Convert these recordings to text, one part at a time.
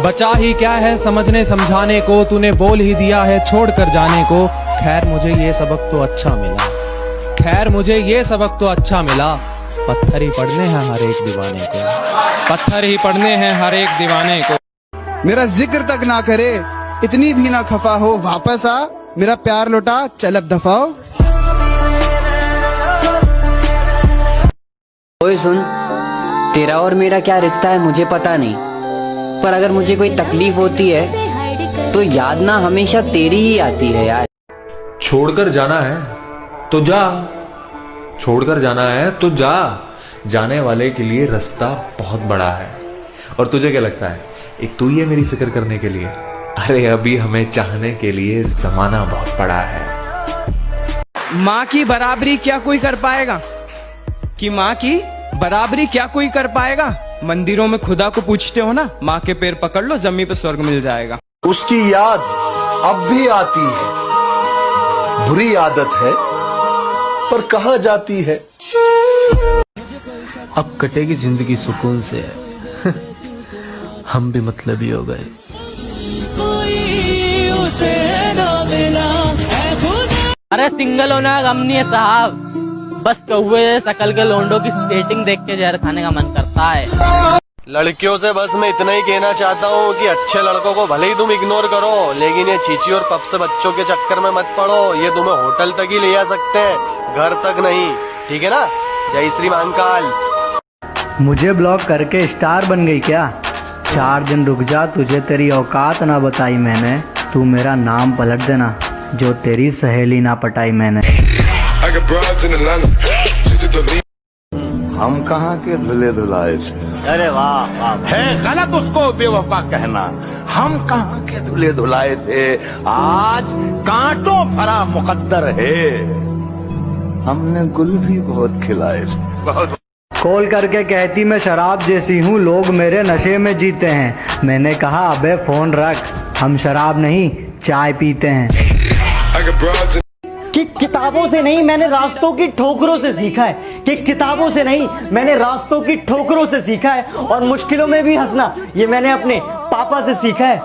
बचा ही क्या है समझने समझाने को, तूने बोल ही दिया है छोड़ कर जाने को। खैर मुझे ये सबक तो अच्छा मिला, खैर मुझे ये सबक तो अच्छा मिला। पत्थर ही पढ़ने हैं हर एक दीवाने को, पत्थर ही पढ़ने हैं हर एक दीवाने को। मेरा जिक्र तक ना करे, इतनी भी ना खफा हो, वापस आ मेरा प्यार लौटा, चल अब दफाओ। ओए सुन, तेरा और मेरा क्या रिश्ता है मुझे पता नहीं, पर अगर मुझे कोई तकलीफ होती है तो याद ना हमेशा तेरी ही आती है यार। छोड़कर जाना है तो जा, छोड़कर जाना है तो जा, जाने वाले के लिए रास्ता बहुत बड़ा है। और तुझे क्या लगता है, एक तू ही है मेरी फिक्र करने के लिए? अरे अभी हमें चाहने के लिए जमाना बहुत बड़ा है। माँ की बराबरी क्या कोई कर पाएगा, कि माँ की बराबरी क्या कोई कर पाएगा? मंदिरों में खुदा को पूछते हो ना, माँ के पैर पकड़ लो जमीन पे स्वर्ग मिल जाएगा। उसकी याद अब भी आती है, बुरी आदत है पर कहाँ जाती है। अब कटेगी जिंदगी सुकून से हम भी मतलबी हो गए। अरे सिंगल होने का गम नहीं है साहब, बस कौवे शकल के लोंडों की सेटिंग देख के जहर खाने का मन करता है। लड़कियों से बस मैं इतना ही कहना चाहता हूँ कि अच्छे लड़कों को भले ही तुम इग्नोर करो, लेकिन ये चीची और पप से बच्चों के चक्कर में मत पड़ो। ये तुम्हें होटल तक ही ले जा सकते हैं, घर तक नहीं, ठीक है ना? जय श्री महाकाल। मुझे ब्लॉक करके स्टार बन गई क्या? 4 दिन रुक जा, तुझे तेरी औकात ना बताई मैंने, तू मेरा नाम पलट देना जो तेरी सहेली ना पटाई मैंने। हम कहाँ के धुले धुलाए थे। अरे वाह वाह, है गलत उसको बेवफा कहना। हम कहाँ के धुले धुलाए थे, आज कांटों भरा मुकद्दर है। हमने गुल भी बहुत खिलाए थे, बहुत। कॉल करके कहती मैं शराब जैसी हूँ, लोग मेरे नशे में जीते हैं। मैंने कहा अबे फोन रख, हम शराब नहीं चाय पीते हैं। कि किताबों से नहीं मैंने रास्तों की ठोकरों से सीखा है, कि किताबों से नहीं मैंने रास्तों की ठोकरों से सीखा है, और मुश्किलों में भी हंसना ये मैंने अपने पापा से सीखा है।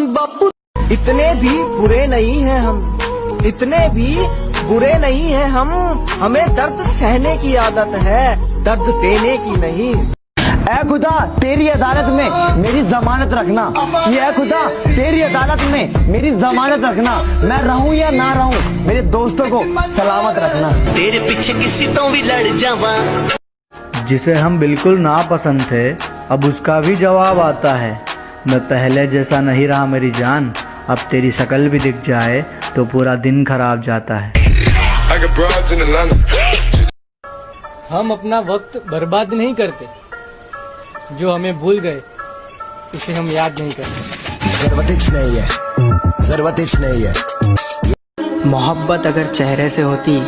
बापू इतने भी बुरे नहीं हैं हम, इतने भी बुरे नहीं हैं हम, हमें दर्द सहने की आदत है, दर्द देने की नहीं। ऐ खुदा तेरी अदालत में मेरी जमानत रखना, कि ऐ खुदा तेरी अदालत में मेरी जमानत रखना, मैं रहूं या ना रहूं मेरे दोस्तों को सलामत रखना। तेरे पीछे किसी तो भी लड़ जावा। जिसे हम बिल्कुल नापसंद थे अब उसका भी जवाब आता है। मैं पहले जैसा नहीं रहा मेरी जान, अब तेरी शक्ल भी दिख जाए तो पूरा दिन खराब जाता है। हम अपना वक्त बर्बाद नहीं करते, जो हमें भूल गए उसे हम याद नहीं करते। जरूरत नहीं है। मोहब्बत अगर चेहरे से होती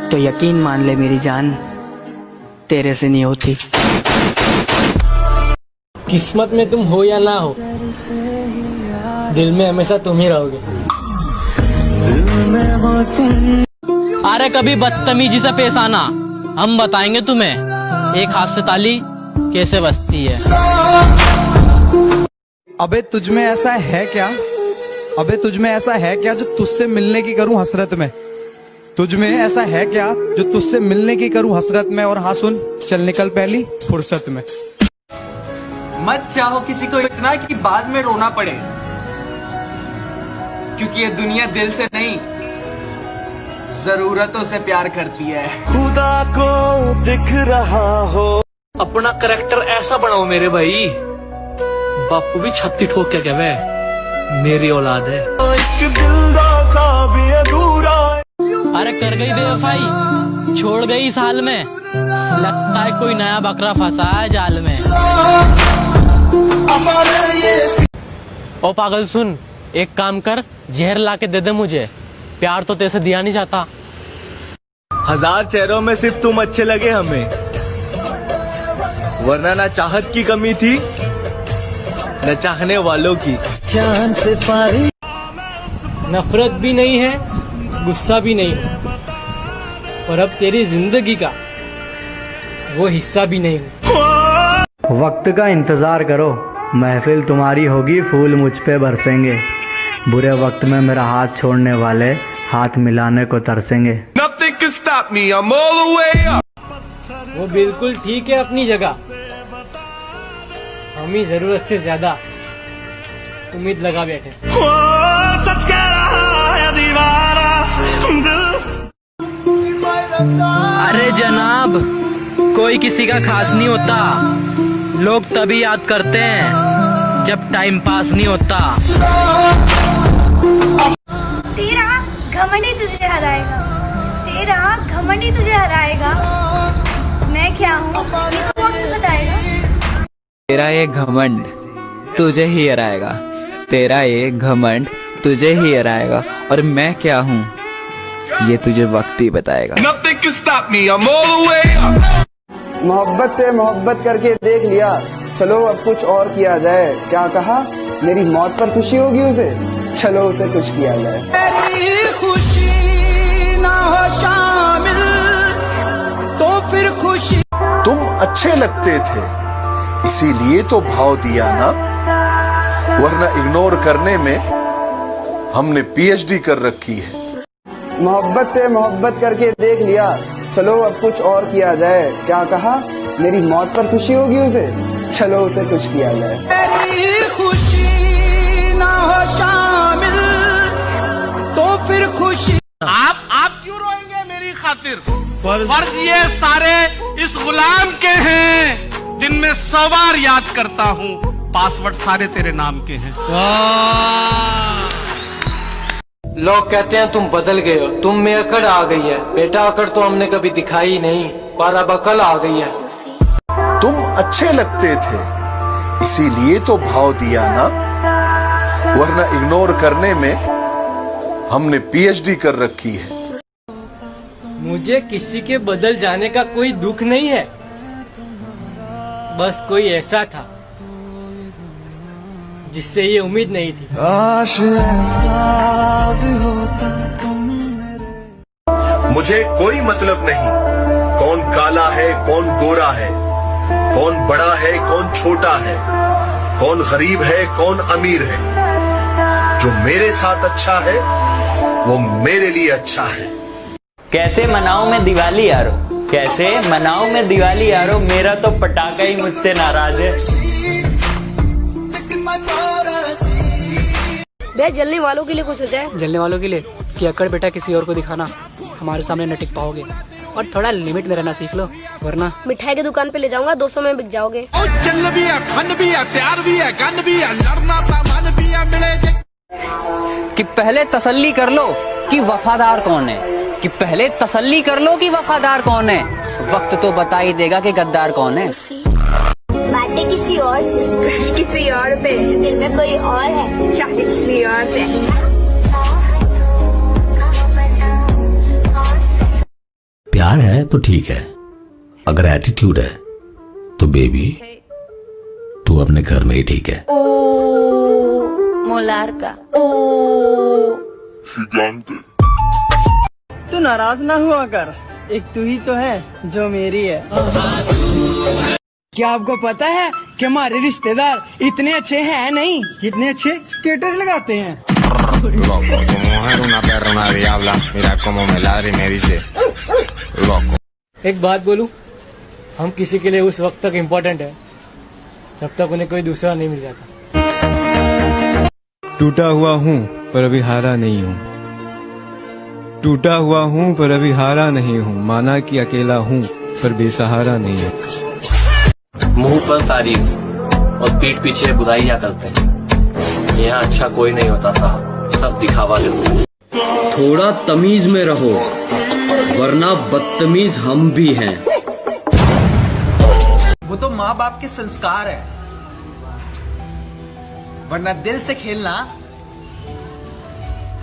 तो यकीन मान ले मेरी जान, तेरे से नहीं होती। किस्मत में तुम हो या ना हो, दिल में हमेशा तुम ही रहोगे। अरे कभी बदतमीजी से पेश आना, हम बताएंगे तुम्हें एक हाथ से ताली कैसे बजती है। अबे तुझ में ऐसा है क्या, अबे तुझ में ऐसा है क्या जो तुझसे मिलने की करूं हसरत में? तुझ में ऐसा है क्या जो तुझसे मिलने की करूं हसरत में? और हाँ सुन, चल निकल पहली फुर्सत में। मत चाहो किसी को इतना कि बाद में रोना पड़े, क्योंकि ये दुनिया दिल से नहीं जरूरतों से प्यार करती है। खुदा को दिख रहा हो। अपना करैक्टर ऐसा बनाओ मेरे भाई, बापू भी छत्ती ठोक के कहे मेरी औलाद है। एक दिल का भी अधूरा। अरे कर गई बेवफाई, छोड़ गई इस हाल में, लगता है कोई नया बकरा फंसा है जाल में। ओ पागल सुन, एक काम कर, जहर ला के दे दे मुझे, प्यार तो तेरे से दिया नहीं जाता। 1000 चेहरों में सिर्फ तुम अच्छे लगे हमें, वरना ना चाहत की कमी थी न चाहने वालों की। जान से पारी नफरत भी नहीं है, गुस्सा भी नहीं है, और अब तेरी जिंदगी का वो हिस्सा भी नहीं हूँ। वक्त का इंतजार करो, महफिल तुम्हारी होगी, फूल मुझ पे बरसेंगे। बुरे वक्त में मेरा हाथ छोड़ने वाले हाथ मिलाने को तरसेंगे। Nothing can stop me, I'm all the way up. वो बिल्कुल ठीक है अपनी जगह। हम ही जरूरत से ज्यादा उम्मीद लगा बैठे। सच कह रहा है दीवाना अरे जनाब, कोई किसी का खास नहीं होता। लोग तभी याद करते हैं जब टाइम पास नहीं होता। तेरा घमंड ही तुझे हराएगा, तेरा घमंड ही तुझे हराएगा। मैं क्या हूँ ये तो वक्त बताएगा। तेरा ये घमंड तुझे ही हराएगा, तेरा ये घमंड तुझे ही हराएगा। और मैं क्या हूँ ये तुझे वक्त ही बताएगा। Nothing can stop me, I'm all the way up. मोहब्बत से मोहब्बत करके देख लिया, चलो अब कुछ और किया जाए। क्या कहा, मेरी मौत पर खुशी होगी उसे, चलो उसे कुछ किया जाए। मेरी खुशी ना हो शामिल तो फिर खुशी। तुम अच्छे लगते थे इसीलिए तो भाव दिया ना, वरना इग्नोर करने में हमने पीएचडी कर रखी है। मोहब्बत से मोहब्बत करके देख लिया, चलो अब कुछ और किया जाए। क्या कहा, मेरी मौत पर खुशी होगी उसे, चलो उसे कुछ किया जाए। मेरी खुशी ना हो शामिल तो फिर खुशी। आप क्यों रोएंगे मेरी खातिर? फर्ज ये सारे इस गुलाम के हैं, दिन में 100 बार याद करता हूँ, पासवर्ड सारे तेरे नाम के हैं। लोग कहते हैं तुम बदल गए हो, तुम में अकड़ आ गई है। बेटा अकड़ तो हमने कभी दिखाई नहीं, पर अब अकल आ गई है। तुम अच्छे लगते थे इसीलिए तो भाव दिया ना, वरना इग्नोर करने में हमने पीएचडी कर रखी है। मुझे किसी के बदल जाने का कोई दुख नहीं है, बस कोई ऐसा था जिससे ये उम्मीद नहीं थी। काश ऐसा भी होता तुम मेरे। मुझे कोई मतलब नहीं कौन काला है कौन गोरा है, कौन बड़ा है कौन छोटा है, कौन गरीब है कौन अमीर है। जो मेरे साथ अच्छा है वो मेरे लिए अच्छा है। कैसे मनाऊं मैं दिवाली यारो, कैसे मनाऊं मैं दिवाली यारो, मेरा तो पटाखा ही मुझसे नाराज है। भैया जलने वालों के लिए कुछ हो जाए। जलने वालों के लिए कि अकड़ बेटा किसी और को दिखाना हमारे सामने न टिक पाओगे, और थोड़ा लिमिट में रहना सीख लो, वरना मिठाई की दुकान पे ले जाऊंगा, 200 में बिक जाओगे। चल भी है, खन भी है, प्यार भी है, गन भी है, लड़ना सामान भी है, मिले कि पहले तसल्ली कर लो कि वफादार कौन है, कि पहले तसल्ली कर लो कि वफादार कौन है। वक्त तो बता ही देगा कि गद्दार कौन है। बातें किसी और से, क्रश किसी और पे, दिल में कोई और है, शादी किसी और से। प्यार है तो ठीक है, अगर एटीट्यूड है तो बेबी तू अपने घर में ही ठीक है। ओ मोलार का ओ। तू नाराज ना हुआ कर, एक तू ही तो है जो मेरी है। क्या आपको पता है कि हमारे रिश्तेदार इतने अच्छे हैं नहीं, कितने अच्छे स्टेटस लगाते हैं। एक बात बोलूं, हम किसी के लिए उस वक्त तक इम्पोर्टेंट है जब तक उन्हें कोई दूसरा नहीं मिल जाता। टूटा हुआ हूँ पर अभी हारा नहीं हूँ, टूटा हुआ हूँ पर अभी हारा नहीं हूँ, माना कि अकेला हूँ पर बेसहारा नहीं हूँ। मुंह पर तारीफ और पीठ पीछे बुराइयां करते हैं, यहाँ अच्छा कोई नहीं होता था, सब दिखावा करते हैं। थोड़ा तमीज में रहो वरना बदतमीज हम भी हैं। वो तो माँ बाप के संस्कार है, वरना दिल से खेलना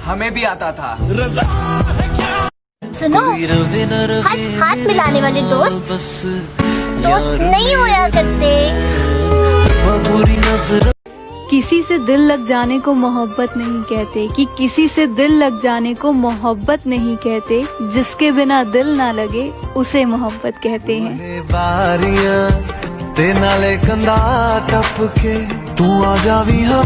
हमें भी आता था। सुनो, हाथ मिलाने वाले दोस्त नहीं होया करते। किसी से दिल लग जाने को मोहब्बत नहीं कहते, कि किसी से दिल लग जाने को मोहब्बत नहीं कहते, जिसके बिना दिल ना लगे उसे मोहब्बत कहते हैं। बारियां ते नाले कंधा टप के तू आ जावी हम